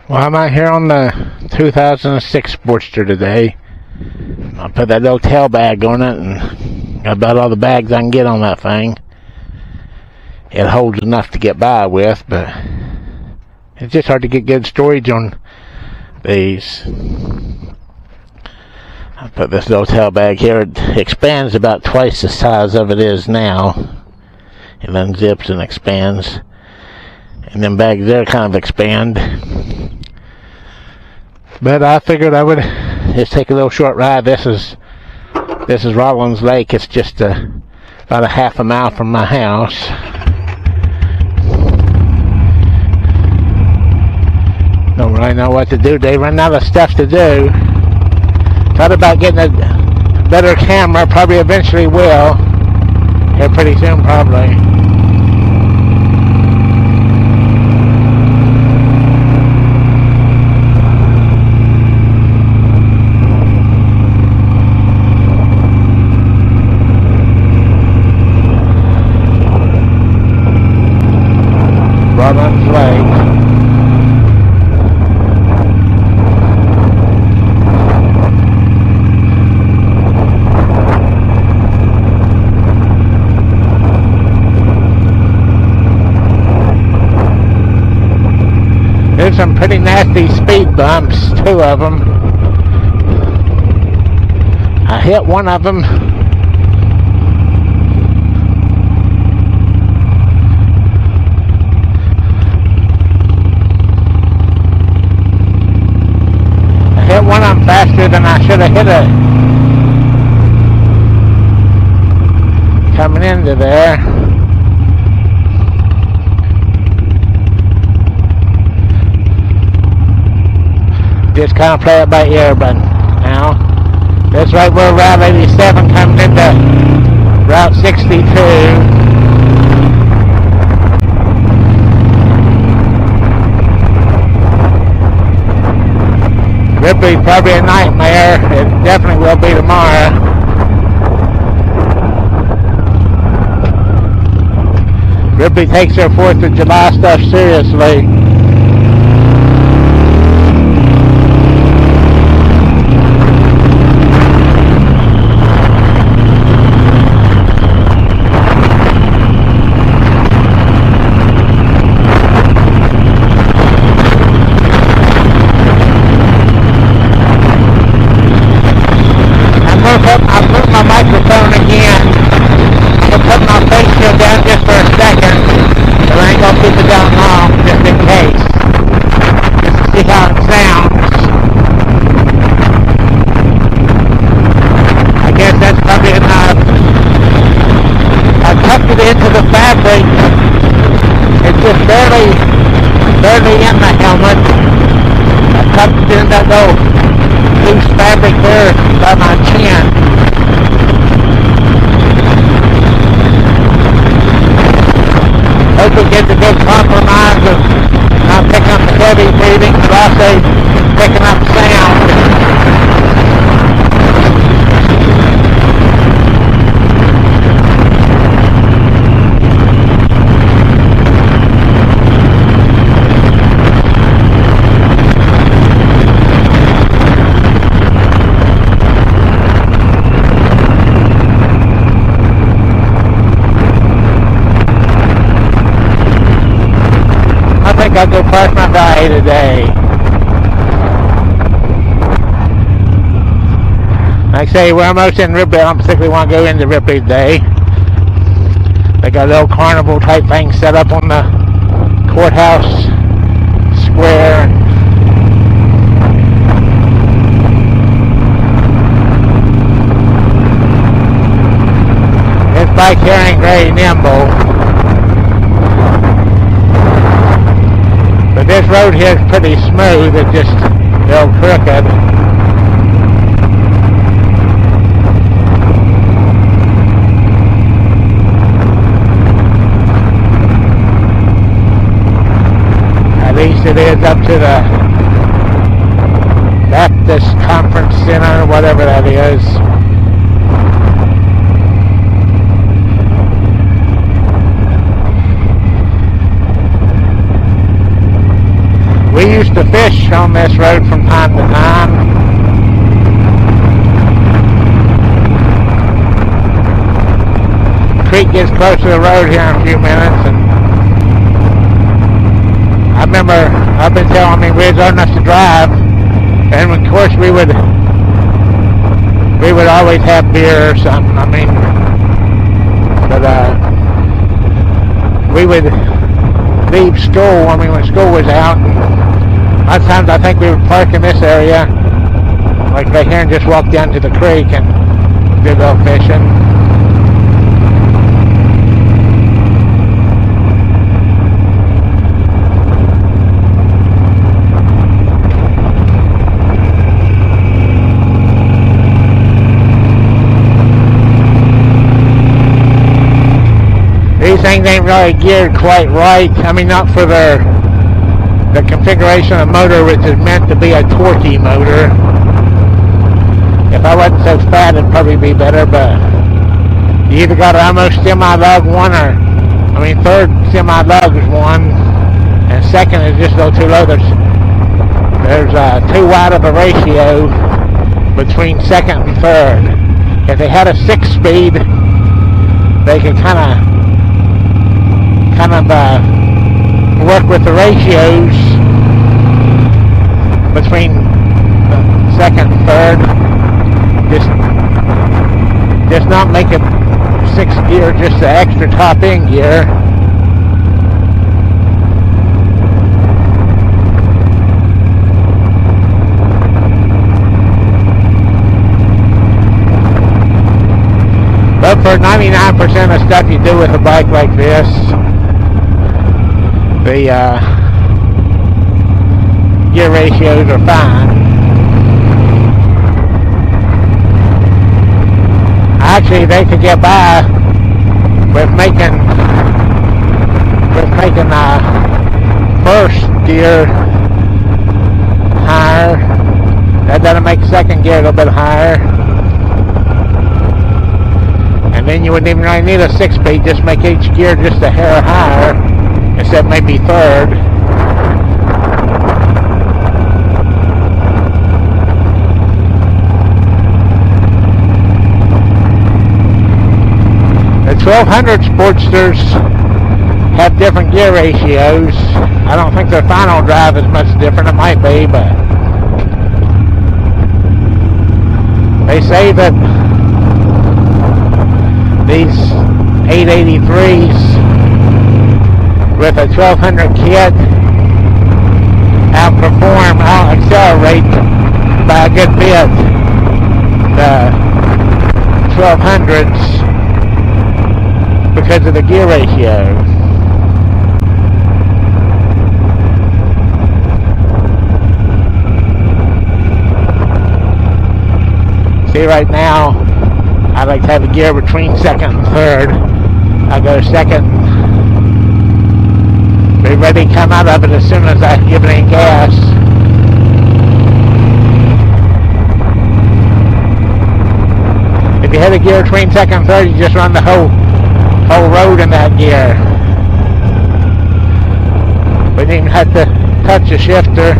Well, I'm out here on the 2006 Sportster today. I put that little tail bag on it and got about all the bags I can get on that thing. It holds enough to get by with, but it's just hard to get good storage on these. I put this little tail bag here. It expands about twice the size of it is now. It unzips and expands. And then bags there kind of expand. But I figured I would just take a little short ride. This is Rollins Lake. It's just about a half a mile from my house. Don't really know what to do. They run out of stuff to do. Thought about getting a better camera. Probably eventually will. Here pretty soon, probably. Rollins Lake. There's some pretty nasty speed bumps, 2 of them. I hit one of them. Hit one of them faster than I should have hit it. Coming into there. Just kind of play it by ear, but now that's right where Route 87 comes into Route 62. Ripley probably a nightmare. It definitely will be tomorrow. Ripley takes their 4th of July stuff seriously. I'll put my microphone again. I'll put my face shield down just for a second. But I ain't gonna keep it down long, just in case. Just to see how it sounds. I guess that's probably enough. I tucked it into the fabric. It's just barely in the helmet. I tucked it in that little loose fabric there by my chin. Hope we get the good compromise of not picking up the heavy breathing, but also picking up sound. I'll go park my guy today. Like I say, we're almost in Ripley. I don't particularly want to go into Ripley today. They got a little carnival type thing set up on the courthouse square. This bike here ain't very nimble. But this road here is pretty smooth. It's just a little crooked. At least it is up to the Baptist Conference Center, whatever that is. We used to fish on this road from time to time. The creek gets close to the road here in a few minutes, and I remember I've been telling me we was old enough to drive, and of course we would always have beer or something. I mean, but we would leave school. I mean, when school was out, and a lot of times I think we would park in this area, like right here, and just walk down to the creek and do a little fishing. These things ain't really geared quite right. I mean, not for the configuration of the motor, which is meant to be a torquey motor. If I wasn't so fat, it'd probably be better, but you either got an almost semi-lug one, or, I mean, third semi-lug is one, and second is just a little too low. There's too wide of a ratio between second and third. If they had a 6-speed, they could kind of work with the ratios between second and third. Just not make it 6th gear, just the extra top end gear. But for 99% of stuff you do with a bike like this, the gear ratios are fine. Actually, they could get by with making first gear higher. That doesn't make second gear a little bit higher. And then you wouldn't even really need a 6-speed. Just make each gear just a hair higher, except maybe third. The 1200 Sportsters have different gear ratios. I don't think their final drive is much different. It might be, but they say that these 883s with a 1200 kit accelerate by a good bit the 1200s because of the gear ratio. See, right now I like to have a gear between second and third. I go second, be ready to come out of it as soon as I give it any gas. If you hit a gear between second and third, you just run the whole road in that gear. We didn't even have to touch the shifter.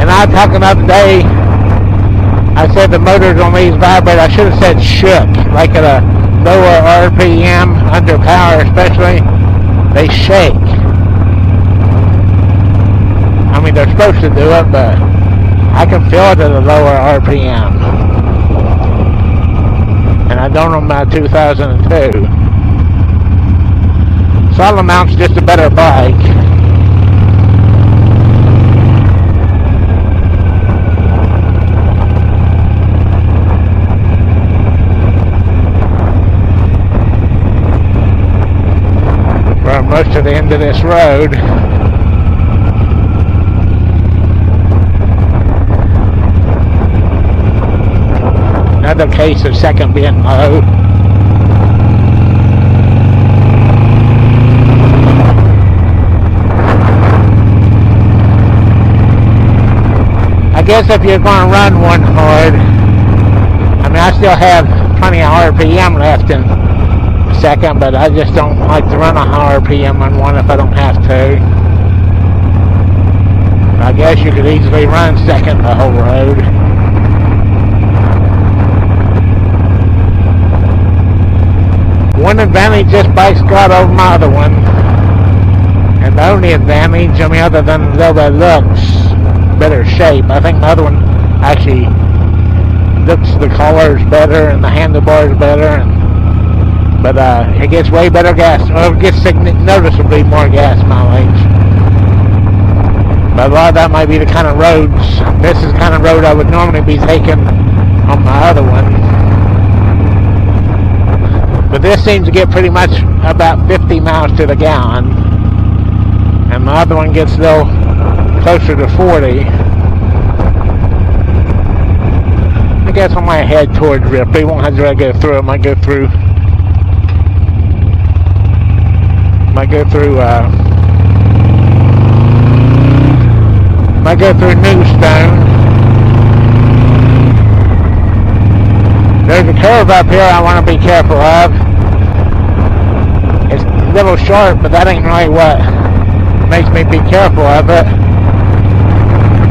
And I was talking about today, I said the motors on these vibrate. I should have said shook, like at a lower RPM, under power especially, they shake. I mean, they're supposed to do it, but I can feel it at a lower RPM. And I don't know my 2002. Solid Mount's just a better bike. We're almost to the end of this road. Another case of second being low. I guess if you're going to run one hard, I mean, I still have plenty of RPM left in second, but I just don't like to run a higher RPM on one if I don't have to. I guess you could easily run second the whole road. One advantage this bike's got over my other one, and the only advantage, I mean, other than though it looks better shape, I think the other one actually looks, the colors better and the handlebars better, but it gets way better gas, or it gets noticeably more gas mileage. But a lot of that might be the kind of roads. This is the kind of road I would normally be taking on my other one. But this seems to get pretty much about 50 miles to the gallon. And my other one gets a little closer to 40. I guess I might head towards Ripley. Won't have to go through it. Might go through Newstone. There's a curve up here I want to be careful of. It's a little sharp, but that ain't really what makes me be careful of it.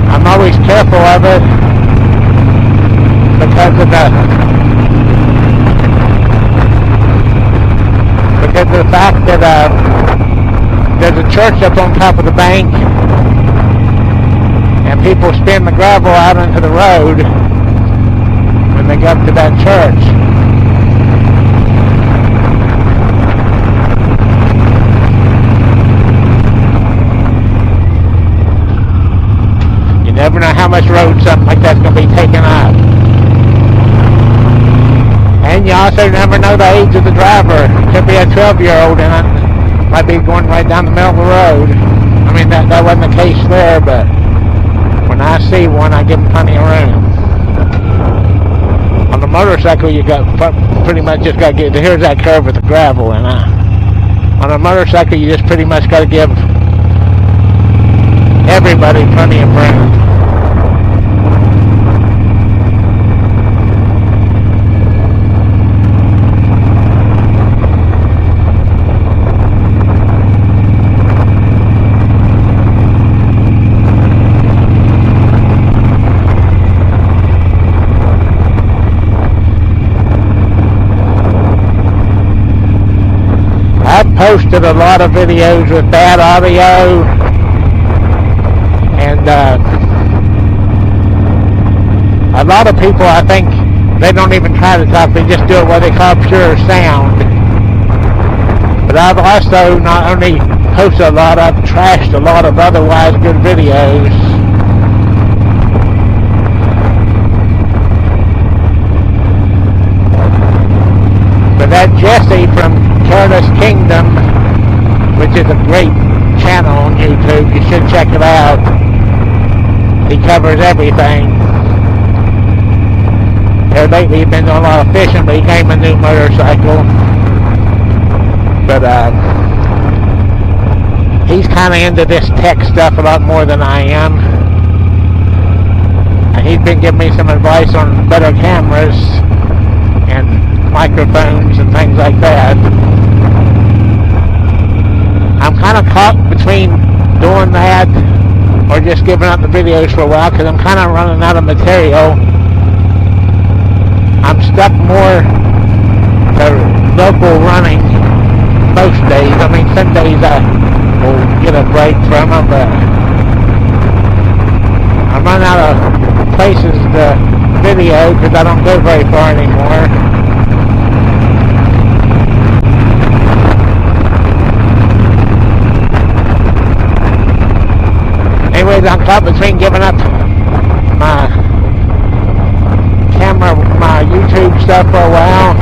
I'm always careful of it because of the fact that there's a church up on top of the bank, and people spin the gravel out into the road when they go up to that church. You never know how much road something like that's going to be taken up. And you also never know the age of the driver. Could be a 12-year-old and it might be going right down the middle of the road. I mean, that wasn't the case there, but when I see one, I give them plenty of room. On the motorcycle, you got pretty much just got to get, here's that curve with the gravel, and on a motorcycle, you just pretty much got to give everybody plenty of room. I've posted a lot of videos with bad audio, and a lot of people, I think, they don't even try to talk, they just do it what they call pure sound. But I've also not only posted a lot, I've trashed a lot of otherwise good videos. But that Jesse from Careless Kingdom, which is a great channel on YouTube, you should check it out. He covers everything. Here lately he's been doing a lot of fishing, but he came a new motorcycle. But he's kind of into this tech stuff a lot more than I am. And he's been giving me some advice on better cameras and microphones and things like that. I'm kind of caught between doing that or just giving up the videos for a while because I'm kind of running out of material. I'm stuck more to local running most days. I mean, some days I will get a break from them, but I'm running out of places to video because I don't go very far anymore. Anyways, I'm caught between giving up my camera, my YouTube stuff for a while,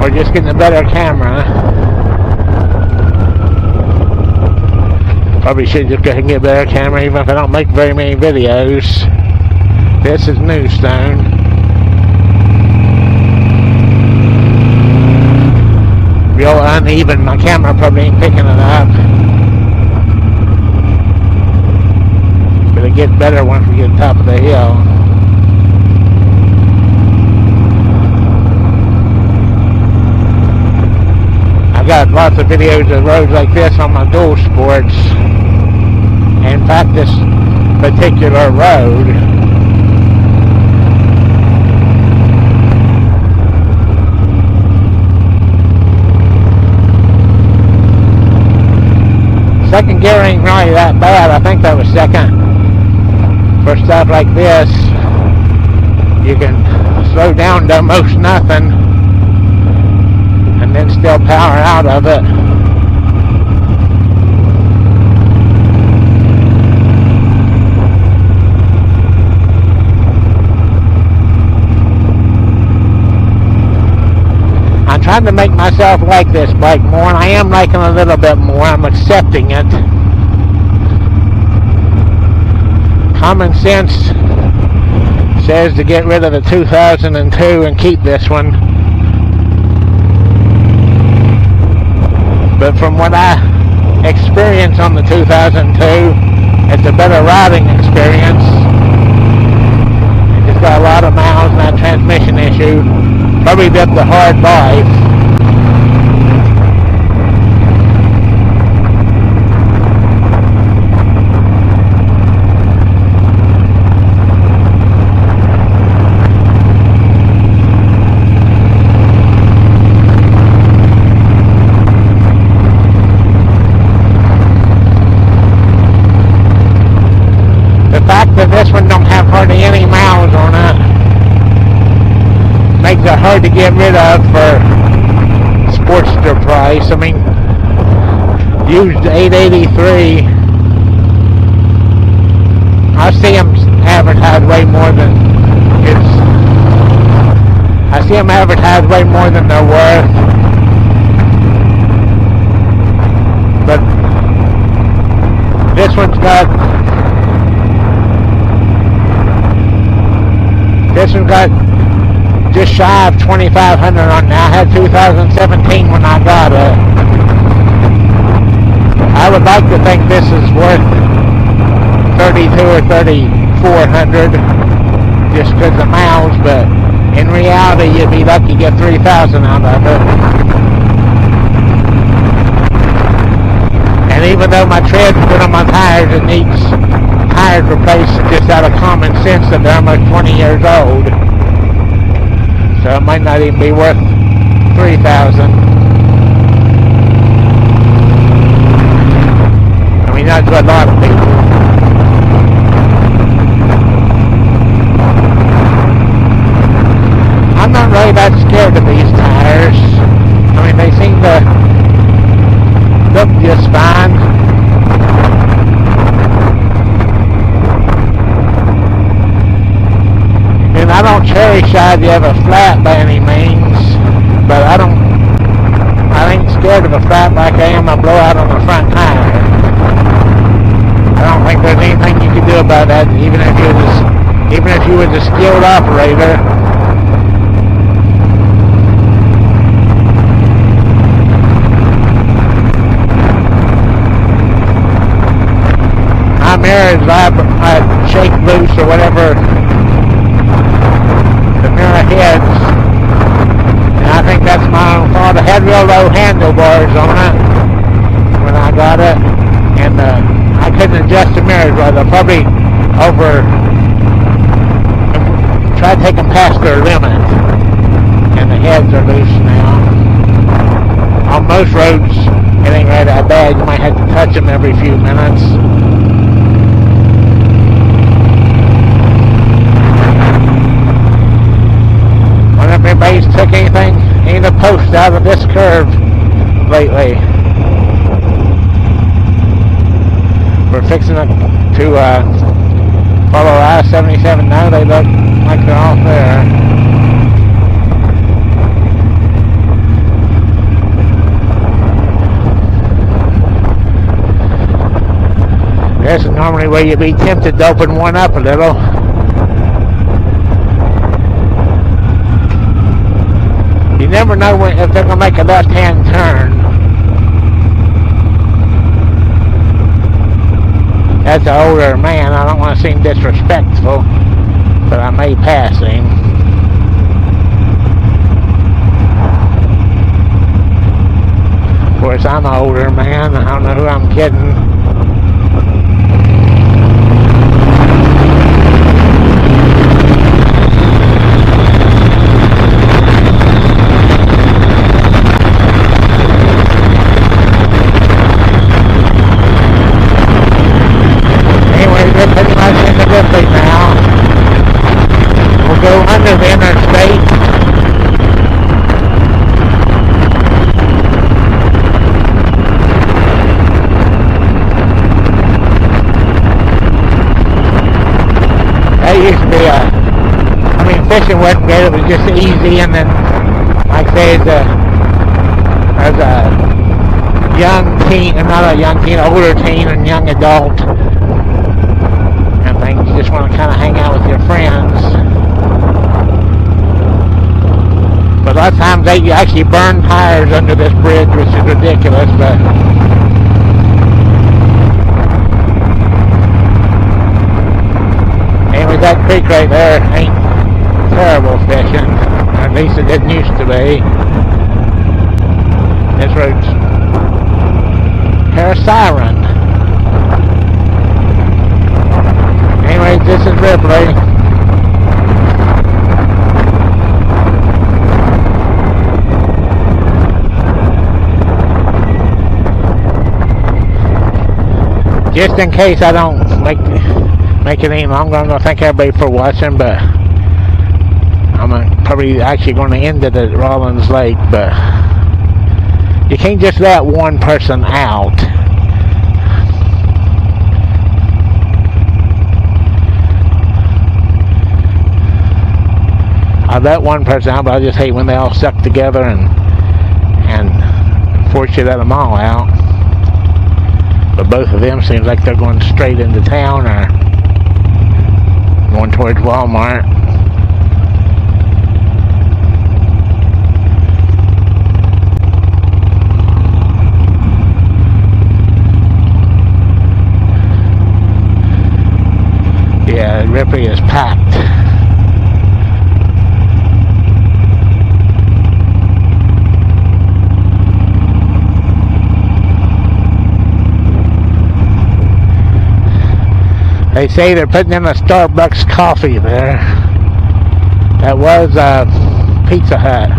or just getting a better camera. Probably should just go ahead and get a better camera, even if I don't make very many videos. This is Newstone. Real uneven. My camera probably ain't picking it up. But it gets better once we get to the top of the hill. I got lots of videos of roads like this on my dual sports. In fact, this particular road second gear ain't really that bad. I think that was second. For stuff like this, you can slow down to almost nothing and then still power out of it. I'm trying to make myself like this bike more, and I am liking it a little bit more. I'm accepting it. Common sense says to get rid of the 2002 and keep this one. But from what I experienced on the 2002, it's a better riding experience. It's got a lot of miles and that transmission issue. Probably lived a hard life. This one don't have hardly any miles on it. Makes it hard to get rid of for Sportster price. I mean, used $883. I see them advertised way more than I see them advertised way more than they're worth. But this one's got just shy of 2,500 on now. I had 2017 when I got it. I would like to think this is worth 32 or 3,400 just because of miles, but in reality you'd be lucky to get 3,000 out of it. And even though my tread's good on my tires, it needs tires replaced just out of common sense that they're almost 20 years old. So it might not even be worth 3,000. I mean, that's what a lot of people. I'm not really that scared of these tires. I mean, they seem to look just fine. And I don't cherish the idea of a flat by any means, but I ain't scared of a flat like I am a blowout on the front tire. I don't think there's anything you can do about that, even if you was a skilled operator. My mirrors I shake loose or whatever. The mirror heads, and I think that's my own fault. I had real low handlebars on it when I got it, and I couldn't adjust the mirrors right. I probably tried to take them past their limit, and the heads are loose now. On most roads, it ain't really that bad. You might have to touch them every few minutes. Everybody's took any of the posts out of this curve lately. We're fixing it to follow I-77 now. They look like they're off there. This is normally where you'd be tempted to open one up a little. You never know if they're going to make a left-hand turn. As an older man, I don't want to seem disrespectful, but I may pass him. course, I'm an older man. I don't know who I'm kidding. Anyway, we're pretty much into Ripley now. We'll go under the interstate. Used to be fishing wasn't good, it was just easy, and then, like I say, as a young teen, not a young teen, older teen and young adult, and things, you just want to kind of hang out with your friends. But a lot of times they actually burn tires under this bridge, which is ridiculous, but anyway, that creek right there ain't terrible fishing. At least it didn't used to be. This road's a siren. Anyway, this is Ripley. Just in case I don't make it any longer, I'm going to thank everybody for watching, but I'm probably actually going to end it at Rollins Lake, but you can't just let one person out. I let one person out, but I just hate when they all suck together and force you to let them all out. But both of them seems like they're going straight into town or going towards Walmart. Yeah, Ripley is packed. They say they're putting in a Starbucks coffee there. That was Pizza Hut.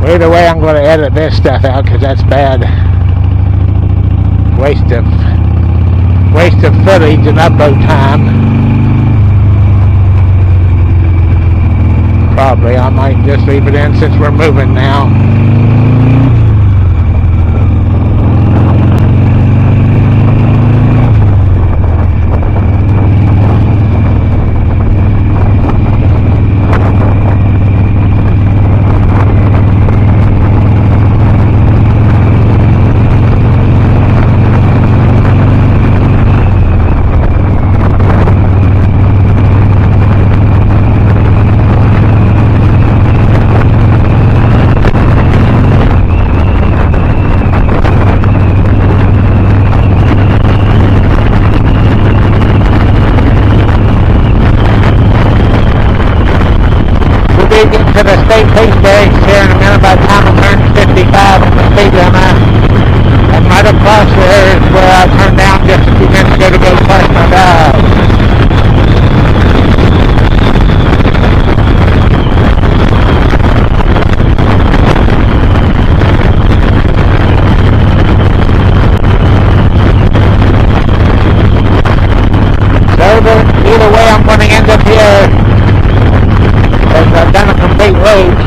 Well, either way, I'm going to edit this stuff out because that's bad. Waste of footage and upload time. Probably. I might just leave it in since we're moving now. To the state police barracks here in a minute by the time I turn 55 on the speed limit. And right across there is where I turned down just a few minutes ago to go park my dog. So either way I'm going to end up here. I've done a complete road